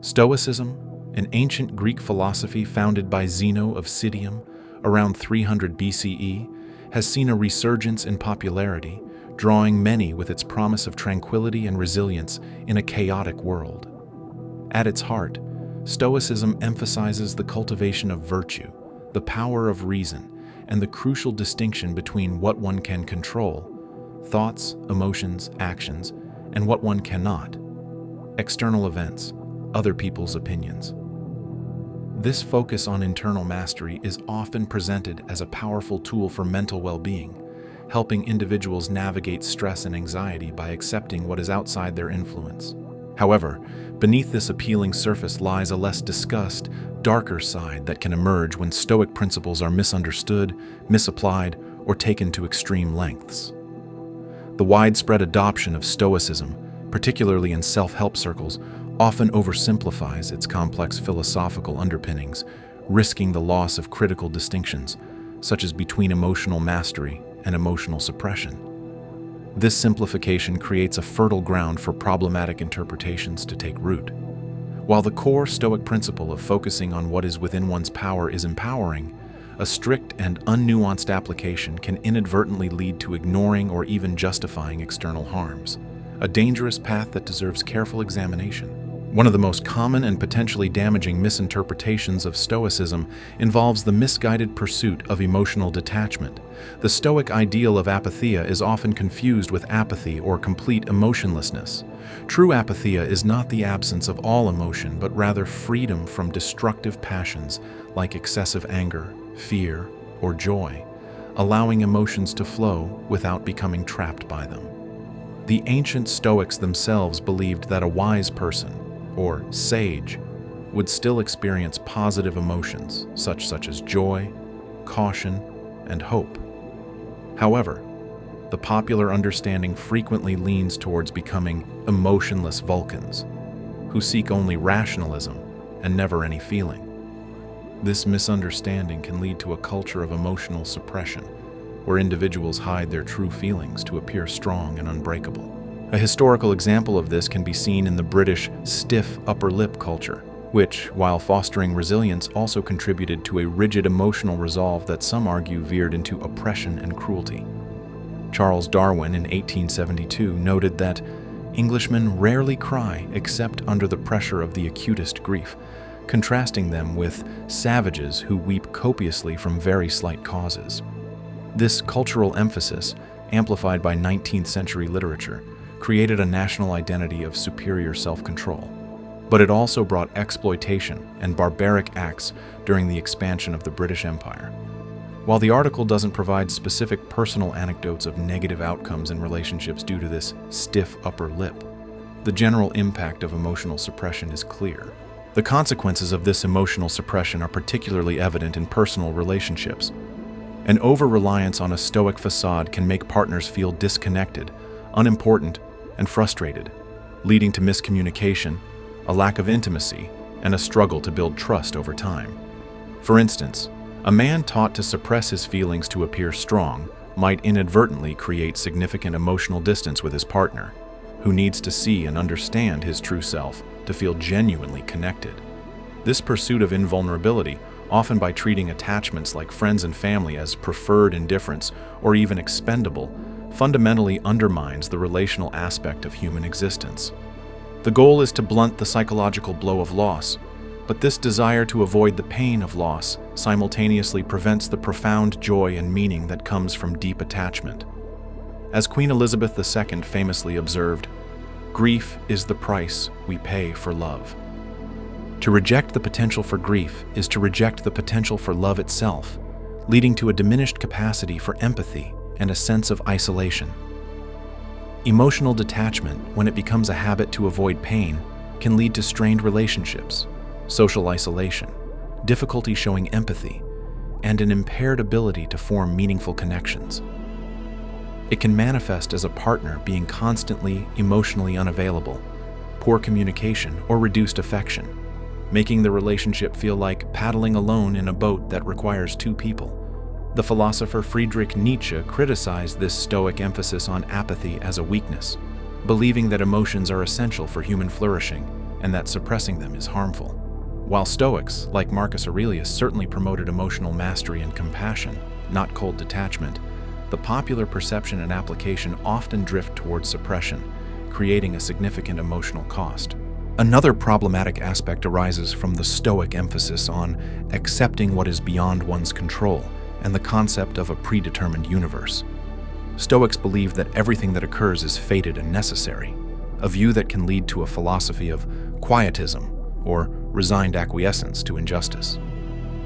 Stoicism, an ancient Greek philosophy founded by Zeno of Citium around 300 BCE, has seen a resurgence in popularity, drawing many with its promise of tranquility and resilience in a chaotic world. At its heart, Stoicism emphasizes the cultivation of virtue, the power of reason, and the crucial distinction between what one can control, thoughts, emotions, actions, and what one cannot, external events, other people's opinions. This focus on internal mastery is often presented as a powerful tool for mental well-being, helping individuals navigate stress and anxiety by accepting what is outside their influence. However, beneath this appealing surface lies a less discussed, darker side that can emerge when Stoic principles are misunderstood, misapplied, or taken to extreme lengths. The widespread adoption of Stoicism, particularly in self-help circles, often oversimplifies its complex philosophical underpinnings, risking the loss of critical distinctions, such as between emotional mastery and emotional suppression. This simplification creates a fertile ground for problematic interpretations to take root. While the core Stoic principle of focusing on what is within one's power is empowering, a strict and unnuanced application can inadvertently lead to ignoring or even justifying external harms, a dangerous path that deserves careful examination. One of the most common and potentially damaging misinterpretations of Stoicism involves the misguided pursuit of emotional detachment. The Stoic ideal of apatheia is often confused with apathy or complete emotionlessness. True apatheia is not the absence of all emotion, but rather freedom from destructive passions like excessive anger, fear, or joy, allowing emotions to flow without becoming trapped by them. The ancient Stoics themselves believed that a wise person, or sage, would still experience positive emotions such as joy, caution, and hope. However, the popular understanding frequently leans towards becoming emotionless Vulcans, who seek only rationalism and never any feeling. This misunderstanding can lead to a culture of emotional suppression, where individuals hide their true feelings to appear strong and unbreakable. A historical example of this can be seen in the British stiff upper lip culture, which, while fostering resilience, also contributed to a rigid emotional resolve that some argue veered into oppression and cruelty. Charles Darwin in 1872 noted that Englishmen rarely cry except under the pressure of the acutest grief, contrasting them with savages who weep copiously from very slight causes. This cultural emphasis, amplified by 19th century literature, created a national identity of superior self-control. But it also brought exploitation and barbaric acts during the expansion of the British Empire. While the article doesn't provide specific personal anecdotes of negative outcomes in relationships due to this stiff upper lip, the general impact of emotional suppression is clear. The consequences of this emotional suppression are particularly evident in personal relationships. An over-reliance on a Stoic facade can make partners feel disconnected, unimportant, and frustrated, leading to miscommunication, a lack of intimacy, and a struggle to build trust over time. For instance, a man taught to suppress his feelings to appear strong might inadvertently create significant emotional distance with his partner, who needs to see and understand his true self to feel genuinely connected. This pursuit of invulnerability, often by treating attachments like friends and family as preferred indifference or even expendable, fundamentally undermines the relational aspect of human existence. The goal is to blunt the psychological blow of loss, but this desire to avoid the pain of loss simultaneously prevents the profound joy and meaning that comes from deep attachment. As Queen Elizabeth II famously observed, "Grief is the price we pay for love." To reject the potential for grief is to reject the potential for love itself, leading to a diminished capacity for empathy and a sense of isolation. Emotional detachment, when it becomes a habit to avoid pain, can lead to strained relationships, social isolation, difficulty showing empathy, and an impaired ability to form meaningful connections. It can manifest as a partner being constantly emotionally unavailable, poor communication, or reduced affection, making the relationship feel like paddling alone in a boat that requires two people. The philosopher Friedrich Nietzsche criticized this Stoic emphasis on apathy as a weakness, believing that emotions are essential for human flourishing and that suppressing them is harmful. While Stoics, like Marcus Aurelius, certainly promoted emotional mastery and compassion, not cold detachment, the popular perception and application often drift towards suppression, creating a significant emotional cost. Another problematic aspect arises from the Stoic emphasis on accepting what is beyond one's control and the concept of a predetermined universe. Stoics believe that everything that occurs is fated and necessary, a view that can lead to a philosophy of quietism or resigned acquiescence to injustice.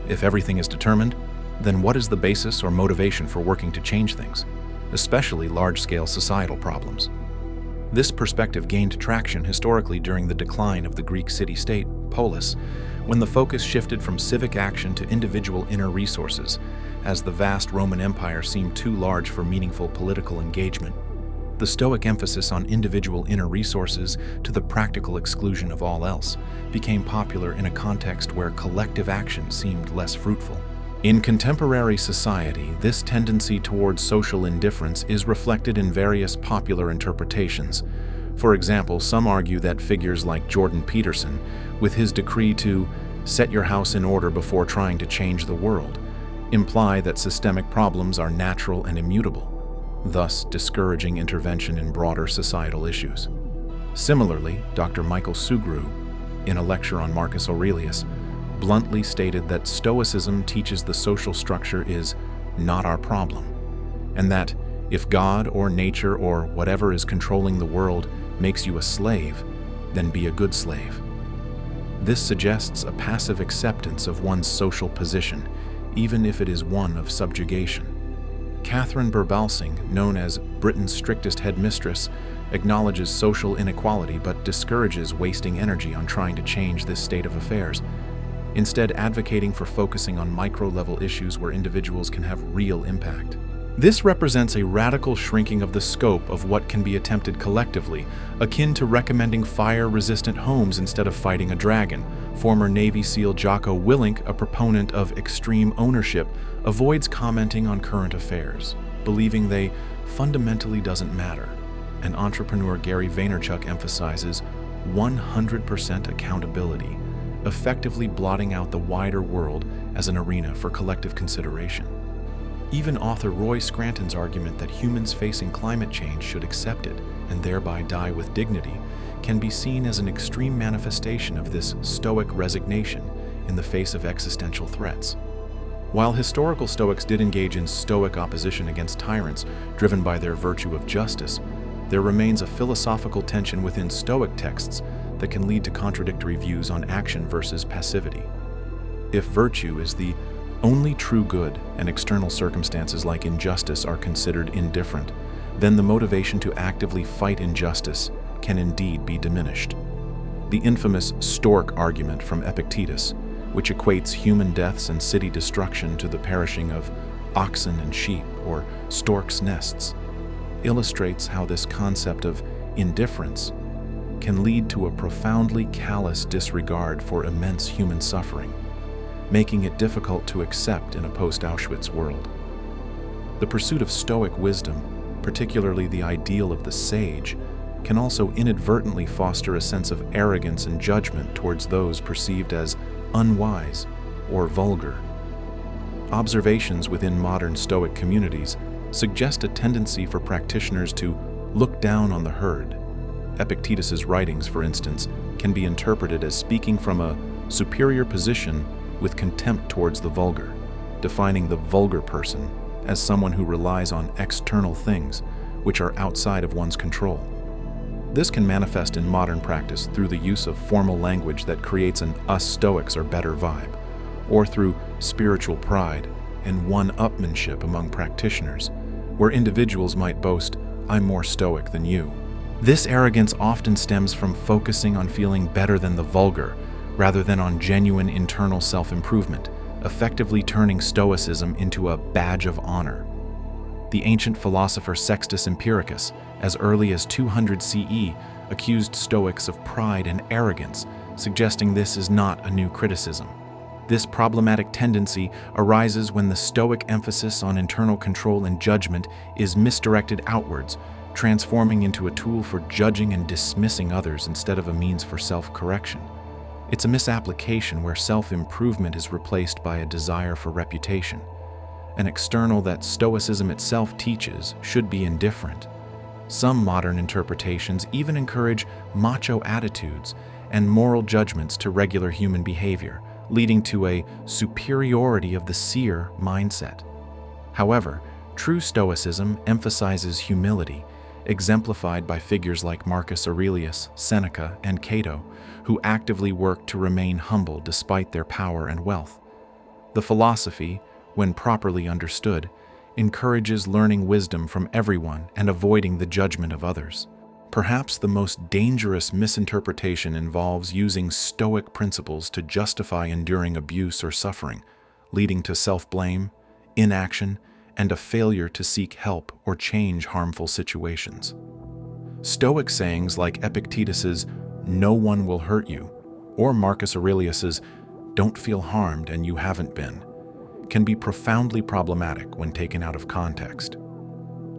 If everything is determined, then what is the basis or motivation for working to change things, especially large-scale societal problems? This perspective gained traction historically during the decline of the Greek city-state, polis, when the focus shifted from civic action to individual inner resources, as the vast Roman Empire seemed too large for meaningful political engagement. The Stoic emphasis on individual inner resources to the practical exclusion of all else became popular in a context where collective action seemed less fruitful. In contemporary society, this tendency towards social indifference is reflected in various popular interpretations. For example, some argue that figures like Jordan Peterson, with his decree to set your house in order before trying to change the world, imply that systemic problems are natural and immutable, thus discouraging intervention in broader societal issues. Similarly, Dr. Michael Sugrue, in a lecture on Marcus Aurelius, bluntly stated that Stoicism teaches the social structure is not our problem, and that if God or nature or whatever is controlling the world makes you a slave, then be a good slave. This suggests a passive acceptance of one's social position, even if it is one of subjugation. Catherine Burbalsing, known as Britain's strictest headmistress, acknowledges social inequality but discourages wasting energy on trying to change this state of affairs, instead advocating for focusing on micro-level issues where individuals can have real impact. This represents a radical shrinking of the scope of what can be attempted collectively, akin to recommending fire-resistant homes instead of fighting a dragon. Former Navy SEAL Jocko Willink, a proponent of extreme ownership, avoids commenting on current affairs, believing they fundamentally doesn't matter. And entrepreneur Gary Vaynerchuk emphasizes 100% accountability, effectively blotting out the wider world as an arena for collective consideration. Even author Roy Scranton's argument that humans facing climate change should accept it and thereby die with dignity can be seen as an extreme manifestation of this Stoic resignation in the face of existential threats. While historical Stoics did engage in Stoic opposition against tyrants driven by their virtue of justice, there remains a philosophical tension within Stoic texts that can lead to contradictory views on action versus passivity. If virtue is the only true good and external circumstances like injustice are considered indifferent, then the motivation to actively fight injustice can indeed be diminished. The infamous stork argument from Epictetus, which equates human deaths and city destruction to the perishing of oxen and sheep or storks' nests, illustrates how this concept of indifference can lead to a profoundly callous disregard for immense human suffering, making it difficult to accept in a post-Auschwitz world. The pursuit of Stoic wisdom, particularly the ideal of the sage, can also inadvertently foster a sense of arrogance and judgment towards those perceived as unwise or vulgar. Observations within modern Stoic communities suggest a tendency for practitioners to look down on the herd. Epictetus's writings, for instance, can be interpreted as speaking from a superior position with contempt towards the vulgar, defining the vulgar person as someone who relies on external things which are outside of one's control. This can manifest in modern practice through the use of formal language that creates an us Stoics are better vibe, or through spiritual pride and one-upmanship among practitioners, where individuals might boast, "I'm more Stoic than you." This arrogance often stems from focusing on feeling better than the vulgar, rather than on genuine internal self-improvement, effectively turning Stoicism into a badge of honor. The ancient philosopher Sextus Empiricus, as early as 200 CE, accused Stoics of pride and arrogance, suggesting this is not a new criticism. This problematic tendency arises when the Stoic emphasis on internal control and judgment is misdirected outwards, transforming into a tool for judging and dismissing others instead of a means for self-correction. It's a misapplication where self-improvement is replaced by a desire for reputation, an external that Stoicism itself teaches should be indifferent. Some modern interpretations even encourage macho attitudes and moral judgments to regular human behavior, leading to a superiority of the seer mindset. However, true Stoicism emphasizes humility, exemplified by figures like Marcus Aurelius, Seneca, and Cato, who actively work to remain humble despite their power and wealth. The philosophy, when properly understood, encourages learning wisdom from everyone and avoiding the judgment of others. Perhaps the most dangerous misinterpretation involves using Stoic principles to justify enduring abuse or suffering, leading to self-blame, inaction, and a failure to seek help or change harmful situations. Stoic sayings like Epictetus's "no one will hurt you" or Marcus Aurelius's "don't feel harmed and you haven't been" can be profoundly problematic when taken out of context.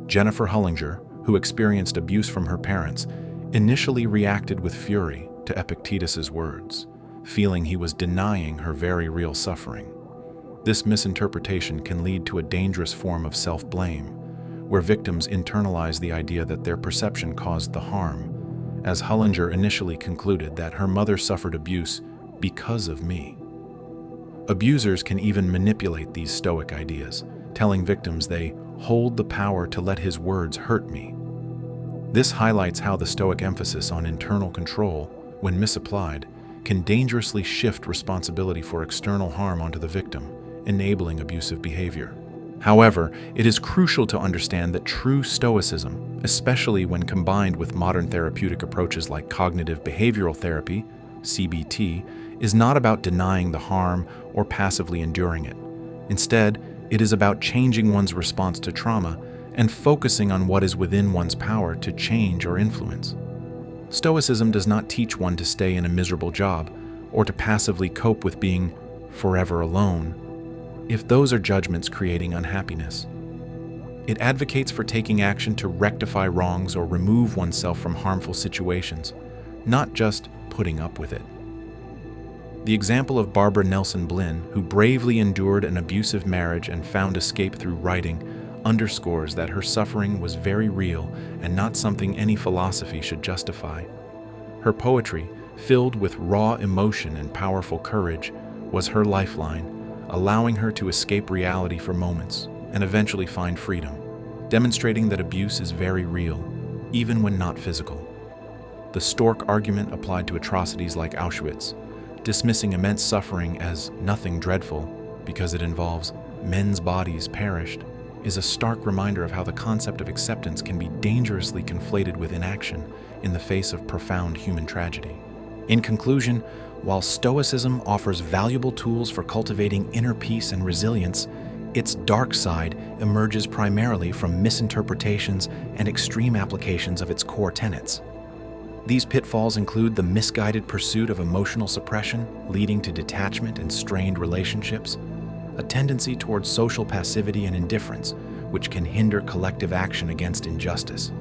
Jennifer Hullinger, who experienced abuse from her parents, initially reacted with fury to Epictetus's words, feeling he was denying her very real suffering. This misinterpretation can lead to a dangerous form of self-blame, where victims internalize the idea that their perception caused the harm, as Hullinger initially concluded that her mother suffered abuse because of me. Abusers can even manipulate these Stoic ideas, telling victims they hold the power to let his words hurt me. This highlights how the Stoic emphasis on internal control, when misapplied, can dangerously shift responsibility for external harm onto the victim, enabling abusive behavior. However, it is crucial to understand that true Stoicism, especially when combined with modern therapeutic approaches like cognitive behavioral therapy, CBT, is not about denying the harm or passively enduring it. Instead, it is about changing one's response to trauma and focusing on what is within one's power to change or influence. Stoicism does not teach one to stay in a miserable job or to passively cope with being forever alone, if those are judgments creating unhappiness. It advocates for taking action to rectify wrongs or remove oneself from harmful situations, not just putting up with it. The example of Barbara Nelson Blinn, who bravely endured an abusive marriage and found escape through writing, underscores that her suffering was very real and not something any philosophy should justify. Her poetry, filled with raw emotion and powerful courage, was her lifeline, allowing her to escape reality for moments and eventually find freedom, demonstrating that abuse is very real, even when not physical. The Stoic argument applied to atrocities like Auschwitz, dismissing immense suffering as nothing dreadful because it involves men's bodies perished, is a stark reminder of how the concept of acceptance can be dangerously conflated with inaction in the face of profound human tragedy. In conclusion, while Stoicism offers valuable tools for cultivating inner peace and resilience, its dark side emerges primarily from misinterpretations and extreme applications of its core tenets. These pitfalls include the misguided pursuit of emotional suppression, leading to detachment and strained relationships, a tendency towards social passivity and indifference, which can hinder collective action against injustice,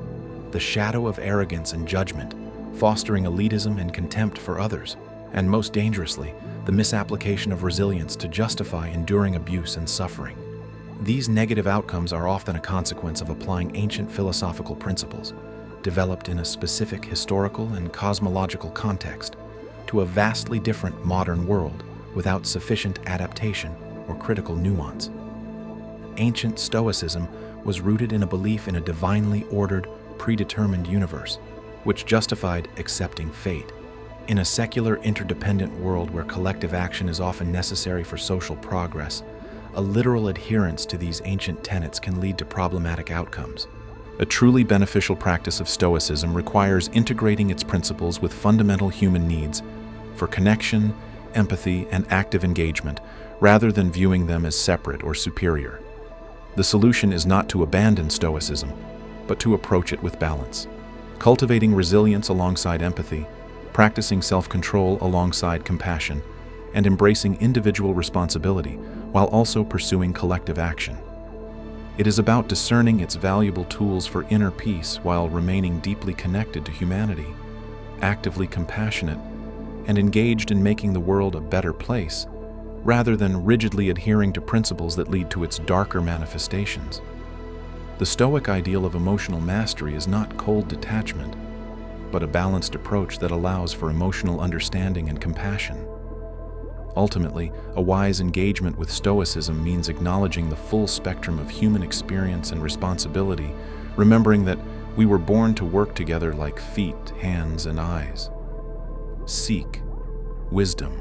the shadow of arrogance and judgment, fostering elitism and contempt for others, and most dangerously, the misapplication of resilience to justify enduring abuse and suffering. These negative outcomes are often a consequence of applying ancient philosophical principles, developed in a specific historical and cosmological context, to a vastly different modern world without sufficient adaptation or critical nuance. Ancient Stoicism was rooted in a belief in a divinely ordered, predetermined universe, which justified accepting fate. In a secular, interdependent world where collective action is often necessary for social progress, a literal adherence to these ancient tenets can lead to problematic outcomes. A truly beneficial practice of Stoicism requires integrating its principles with fundamental human needs for connection, empathy, and active engagement, rather than viewing them as separate or superior. The solution is not to abandon Stoicism, but to approach it with balance, cultivating resilience alongside empathy, practicing self-control alongside compassion, and embracing individual responsibility while also pursuing collective action. It is about discerning its valuable tools for inner peace while remaining deeply connected to humanity, actively compassionate, and engaged in making the world a better place, rather than rigidly adhering to principles that lead to its darker manifestations. The Stoic ideal of emotional mastery is not cold detachment, but a balanced approach that allows for emotional understanding and compassion. Ultimately, a wise engagement with Stoicism means acknowledging the full spectrum of human experience and responsibility, remembering that we were born to work together like feet, hands, and eyes. Seek wisdom,